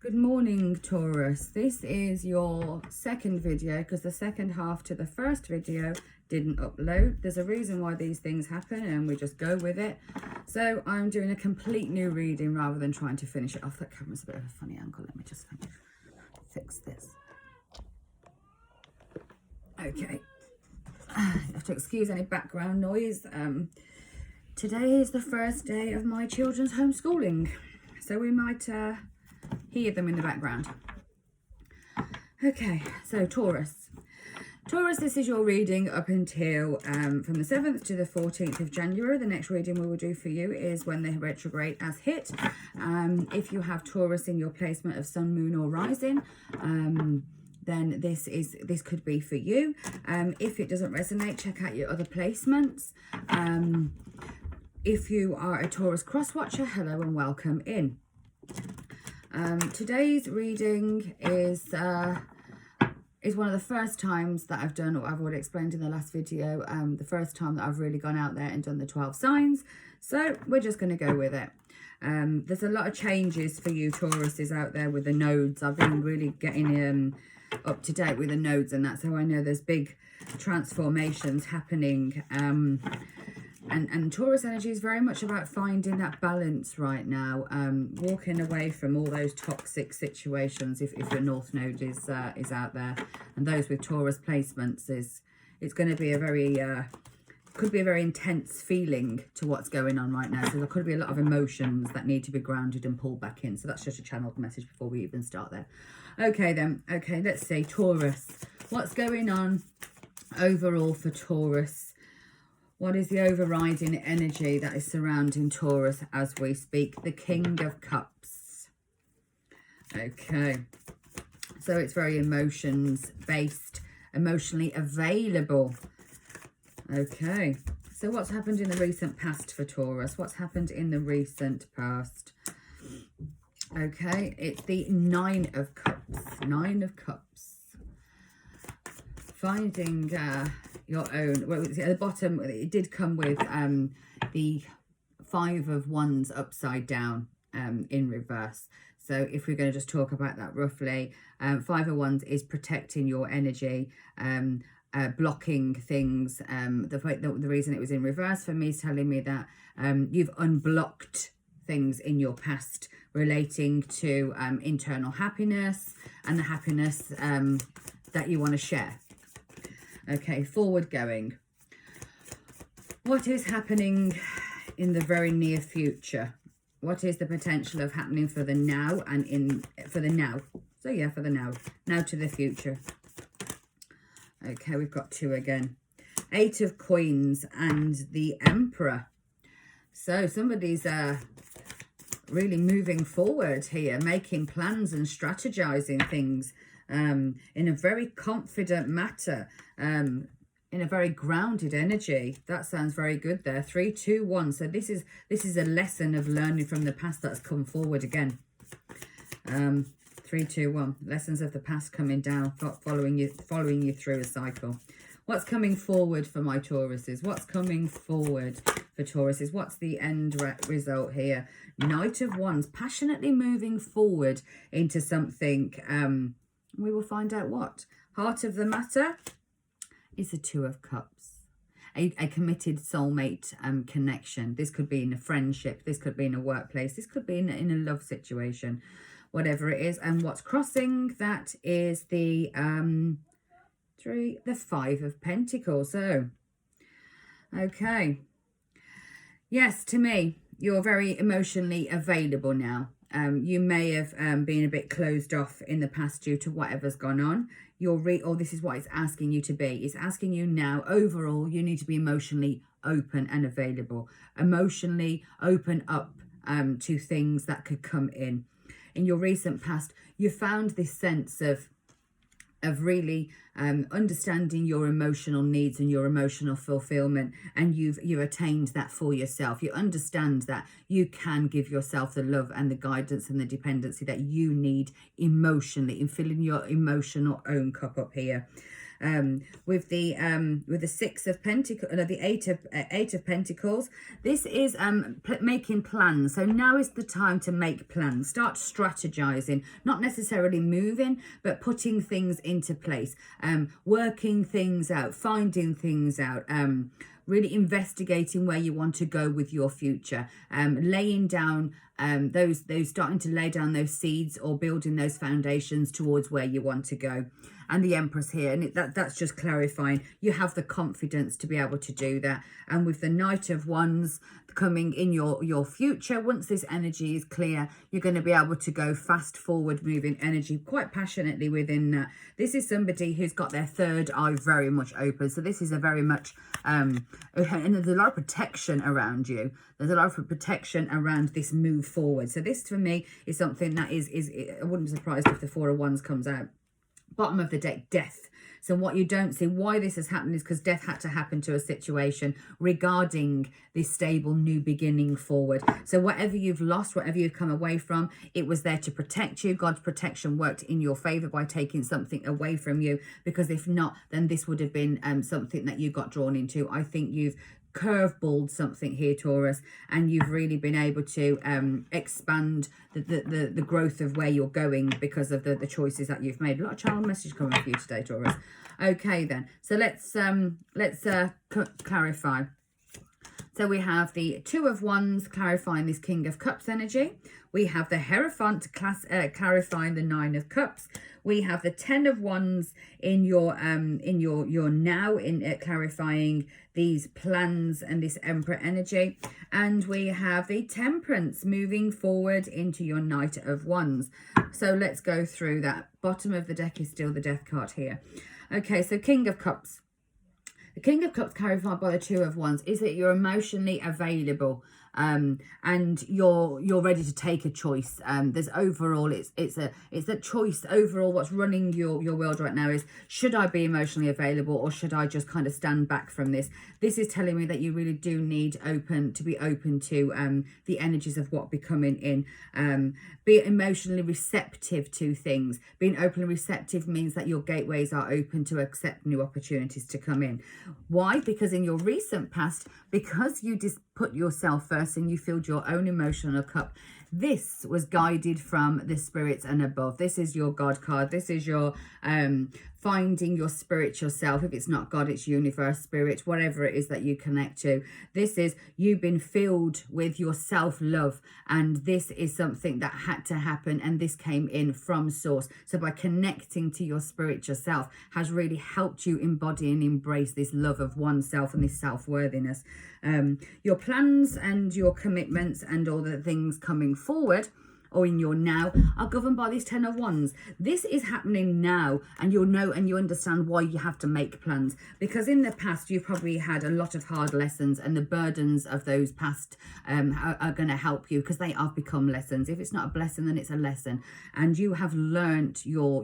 Good morning, Taurus. This is your second video because the second half to the first video didn't upload. There's a reason why these things happen and we just go with it. So I'm doing a complete new reading rather than trying to finish it off. That camera's a bit of a funny angle. Let me just fix this. Okay. You have to excuse any background noise. Today is the first day of my children's homeschooling, so we might hear them in the background. Okay, so Taurus. Taurus, this is your reading up until from the 7th to the 14th of January. The next reading we will do for you is when the retrograde has hit. If you have Taurus in your placement of sun, moon or rising, then this could be for you. If it doesn't resonate, check out your other placements. If you are a Taurus cross watcher, hello and welcome in. Today's reading is one of the first times that I've done what I've already explained in the last video. The first time that I've really gone out there and done the 12 signs. So we're just going to go with it. There's a lot of changes for you Tauruses out there with the nodes. I've been really getting up to date with the nodes and that, so I know there's big transformations happening. And Taurus energy is very much about finding that balance right now, walking away from all those toxic situations if your North Node is out there. And those with Taurus placements, it's going to be a very, could be a very intense feeling to what's going on right now. So there could be a lot of emotions that need to be grounded and pulled back in. So that's just a channeled message before we even start there. Okay then, okay, let's see, Taurus. What's going on overall for Taurus? What is the overriding energy that is surrounding Taurus as we speak? The King of Cups. Okay. So it's very emotions-based, emotionally available. Okay. So what's happened in the recent past for Taurus? What's happened in the recent past? Okay. It's the Nine of Cups. Nine of Cups. Finding... your own. Well, at the bottom it did come with the Five of Wands upside down in reverse. So if we're going to just talk about that roughly, Five of Wands is protecting your energy, blocking things. The reason it was in reverse for me is telling me that you've unblocked things in your past relating to internal happiness and the happiness that you want to share. Okay, forward going. What is happening in the very near future? What is the potential of happening for the now and for the now? So yeah, for the now. Now to the future. Okay, we've got two again. Eight of Coins and the Emperor. So somebody's really moving forward here, making plans and strategizing things. In a very confident matter, in a very grounded energy. That sounds very good there. 3, 2, 1. So this is a lesson of learning from the past that's come forward again. 3, 2, 1. Lessons of the past coming down, following you through a cycle. What's coming forward for my Tauruses? What's coming forward for Tauruses? What's the end result here? Knight of Wands, passionately moving forward into something. We will find out what. Heart of the matter is the Two of Cups. A committed soulmate connection. This could be in a friendship. This could be in a workplace. This could be in a love situation. Whatever it is. And what's crossing, that is the the Five of Pentacles. So, okay. Yes, to me, you're very emotionally available now. You may have been a bit closed off in the past due to whatever's gone on. Or this is what it's asking you to be. It's asking you now, overall, you need to be emotionally open and available. Emotionally open up to things that could come in. In your recent past, you found this sense of really understanding your emotional needs and your emotional fulfillment, and you've attained that for yourself. You understand that you can give yourself the love and the guidance and the dependency that you need emotionally in filling your emotional own cup up here. With the Six of Pentacles, no, the Eight of Pentacles. This is making plans. So now is the time to make plans. Start strategizing, not necessarily moving, but putting things into place, working things out, finding things out, really investigating where you want to go with your future, laying down those starting to lay down those seeds or building those foundations towards where you want to go. And the Empress here, and that's just clarifying you have the confidence to be able to do that. And with the Knight of Wands coming in your future, once this energy is clear, you're going to be able to go fast forward moving energy quite passionately within that. This is somebody who's got their third eye very much open. So this is a very much and there's a lot of protection around you. There's a lot of protection around this move forward. So this for me is something that is I wouldn't be surprised if the Four of Wands comes out. Bottom of the deck, death. So what you don't see, why this has happened, is because death had to happen to a situation regarding this stable new beginning forward. So whatever you've lost, whatever you've come away from, it was there to protect you. God's protection worked in your favor by taking something away from you, because if not, then this would have been something that you got drawn into. I think you've curveballed something here, Taurus, and you've really been able to expand the growth of where you're going because of the choices that you've made. A lot of child message coming for you today, Taurus. Okay then, so let's clarify. So we have the Two of Wands clarifying this King of Cups energy. We have the Hierophant clarifying the Nine of Cups. We have the Ten of Wands in your now, in clarifying these plans and this Emperor energy. And we have the Temperance moving forward into your Knight of Wands. So let's go through that. Bottom of the deck is still the Death card here. Okay, so King of Cups. The King of Cups clarified by the Two of Wands is that you're emotionally available, and you're ready to take a choice. There's overall it's a choice overall. What's running your world right now is, should I be emotionally available, or should I just kind of stand back from this? This is telling me that you really do need to be open to the energies of what be coming in. Be emotionally receptive to things. Being openly receptive means that your gateways are open to accept new opportunities to come in. Why? Because in your recent past, because you just put yourself first and you filled your own emotional cup, this was guided from the spirits and above. This is your God card. This is your finding your spiritual self. If it's not God, it's universe, spirit, whatever it is that you connect to. This is you've been filled with your self-love, and this is something that had to happen, and this came in from source. So by connecting to your spiritual self has really helped you embody and embrace this love of oneself and this self-worthiness. Your plans and your commitments and all the things coming forward or in your now are governed by this Ten of Wands. This is happening now, and you'll know and you understand why you have to make plans, because in the past you've probably had a lot of hard lessons, and the burdens of those past are going to help you, because they have become lessons. If it's not a blessing, then it's a lesson, and you have learnt your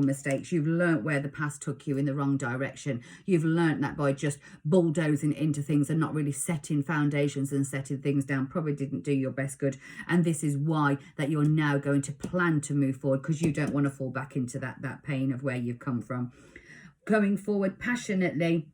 mistakes. You've learnt where the past took you in the wrong direction. You've learnt that by just bulldozing into things and not really setting foundations and setting things down probably didn't do your best good, and this is why that you're now going to plan to move forward, because you don't want to fall back into that pain of where you've come from. Going forward passionately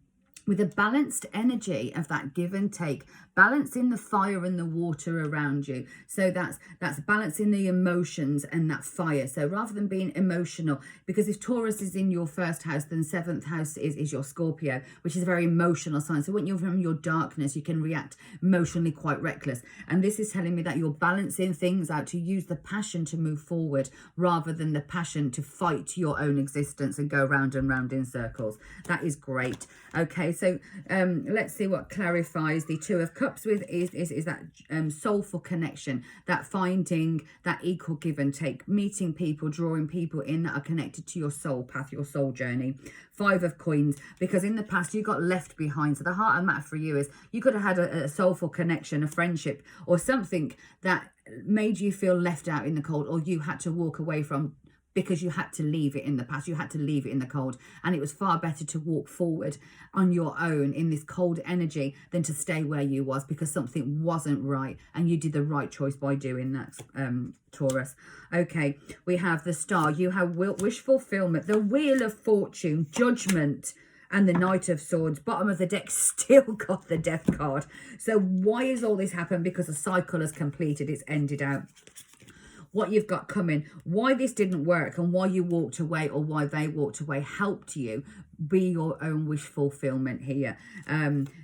with a balanced energy of that give and take, balancing the fire and the water around you. So that's balancing the emotions and that fire. So rather than being emotional, because if Taurus is in your first house, then seventh house is your Scorpio, which is a very emotional sign. So when you're from your darkness, you can react emotionally quite reckless. And this is telling me that you're balancing things out to use the passion to move forward, rather than the passion to fight your own existence and go round and round in circles. That is great. Okay, so let's see what clarifies the Two of Cups with is that soulful connection, that finding that equal give and take, meeting people, drawing people in that are connected to your soul path, your soul journey. Five of Coins, because in the past you got left behind. So the heart of matter for you is you could have had a soulful connection, a friendship, or something that made you feel left out in the cold, or you had to walk away from because you had to leave it in the past, you had to leave it in the cold, and it was far better to walk forward on your own in this cold energy than to stay where you was, because something wasn't right, and you did the right choice by doing that, Taurus. Okay, we have the Star, you have wish fulfillment, the Wheel of Fortune, Judgment, and the Knight of Swords. Bottom of the deck still got the Death card. So why has all this happened? Because the cycle has completed, it's ended out. What you've got coming, why this didn't work and why you walked away, or why they walked away, helped you be your own wish fulfillment here.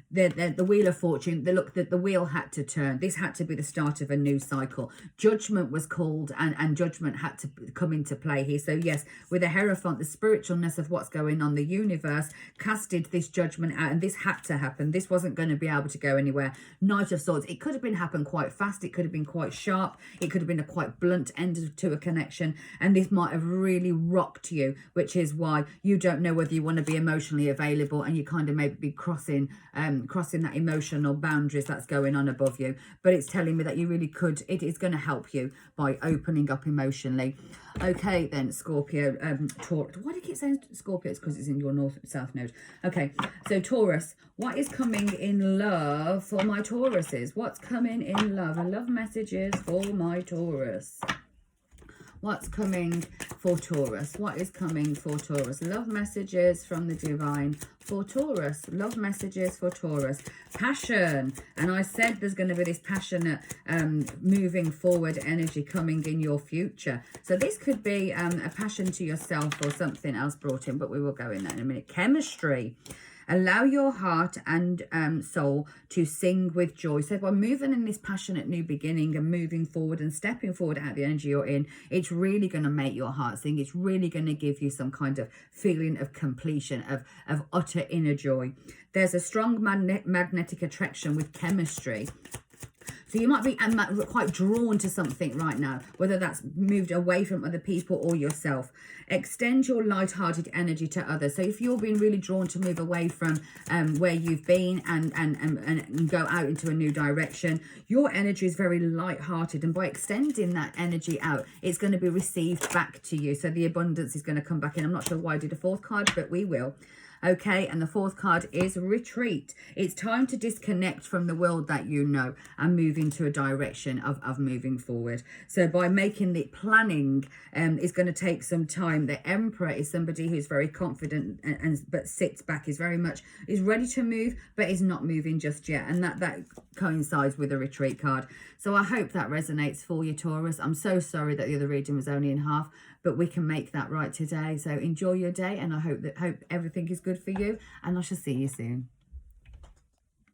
The Wheel of Fortune, the wheel had to turn. This had to be the start of a new cycle. Judgment was called, and judgment had to come into play here. So yes, with the Hierophant, the spiritualness of what's going on, the universe casted this judgment out, and this had to happen. This wasn't going to be able to go anywhere. Knight of Swords, it could have been happened quite fast. It could have been quite sharp. It could have been a quite blunt end to a connection, and this might have really rocked you, which is why you don't know whether you want to be emotionally available, and you kind of maybe be crossing that emotional boundaries that's going on above you. But it's telling me that you really could, it is going to help you by opening up emotionally. Okay, then Scorpio, Taurus. Why do I keep saying Scorpio? It's because it's in your north-south node. Okay, so Taurus, what is coming in love for my Tauruses? What's coming in love? I love messages for my Taurus. What's coming for Taurus? What is coming for Taurus? Love messages from the divine for Taurus. Love messages for Taurus. Passion. And I said there's going to be this passionate moving forward energy coming in your future. So this could be a passion to yourself or something else brought in, but we will go in that in a minute. Chemistry. Allow your heart and soul to sing with joy. So by moving in this passionate new beginning and moving forward and stepping forward out of the energy you're in, it's really going to make your heart sing. It's really going to give you some kind of feeling of completion, of utter inner joy. There's a strong magnetic attraction with chemistry. So you might be quite drawn to something right now, whether that's moved away from other people or yourself. Extend your light-hearted energy to others. So if you're being really drawn to move away from where you've been and go out into a new direction, your energy is very light-hearted. And by extending that energy out, it's going to be received back to you. So the abundance is going to come back in. I'm not sure why I did a fourth card, but we will. Okay, and the fourth card is retreat. It's time to disconnect from the world that you know and move into a direction of moving forward. So by making the planning, is going to take some time. The Emperor is somebody who's very confident but sits back, is ready to move, but is not moving just yet. And that coincides with the retreat card. So I hope that resonates for you, Taurus. I'm so sorry that the other reading was only in half, but we can make that right today. So enjoy your day, and I hope everything is good for you, and I shall see you soon.